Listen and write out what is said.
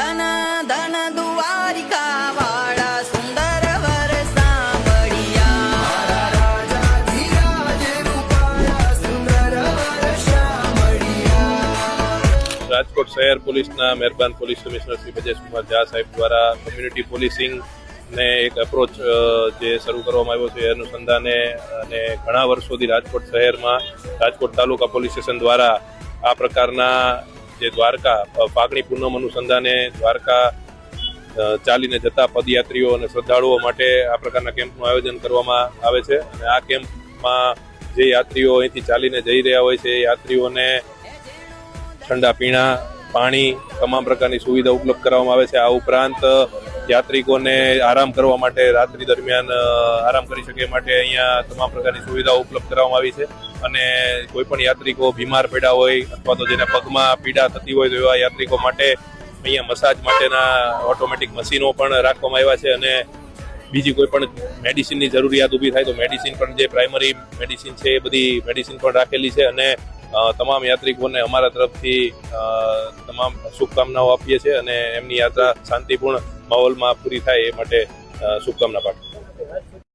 ધન ધન દ્વારિકા વાળા સુંદર વર સાંભળિયા રાજકોટ શહેર પોલીસના મહેરબાન પોલીસ કમિશનર શ્રી બ્રજેશ કુમાર ઝા સાહેબ દ્વારા કમ્યુનિટી પોલીસિંગ ને એક એપ્રોચ જે શરૂ કરવામાં આવ્યો છે એ અનુસંધાને અને ઘણા વર્ષોથી રાજકોટ શહેરમાં રાજકોટ તાલુકા પોલીસ સ્ટેશન દ્વારા આ પ્રકારના જે દ્વારકા ફાગણી પૂનમ અનુસંધાને દ્વારકા ચાલીને જતા પદયાત્રીઓ અને શ્રદ્ધાળુઓ માટે આ પ્રકારના કેમ્પનું આયોજન કરવામાં આવે છે અને આ કેમ્પમાં જે યાત્રીઓ અહીંથી ચાલીને જઈ રહ્યા હોય છે એ યાત્રીઓને ઠંડા પીણા પાણી તમામ પ્રકારની સુવિધા ઉપલબ્ધ કરવામાં આવે છે। આ ઉપરાંત યાત્રિકોને આરામ કરવા માટે રાત્રિ દરમિયાન આરામ કરી શકે માટે અહીંયા તમામ પ્રકારની સુવિધાઓ ઉપલબ્ધ કરવામાં આવી છે અને કોઈ પણ યાત્રિકો બીમાર પડ્યા હોય અથવા તો જેને પગમાં પીડા થતી હોય તો એવા યાત્રિકો માટે અહીંયા મસાજ માટેના ઓટોમેટિક મશીનો પણ રાખવામાં આવ્યા છે અને બીજી કોઈ પણ મેડિસિનની જરૂરિયાત ઊભી થાય તો મેડિસિન પણ જે પ્રાઇમરી મેડિસિન છે એ બધી મેડિસિન પણ રાખેલી છે અને તમામ યાત્રિકોને અમારા તરફથી તમામ શુભકામનાઓ આપીએ છીએ અને એમની યાત્રા શાંતિપૂર્ણ માહોલમાં પૂરી થાય એ માટે શુભકામના પાઠવું।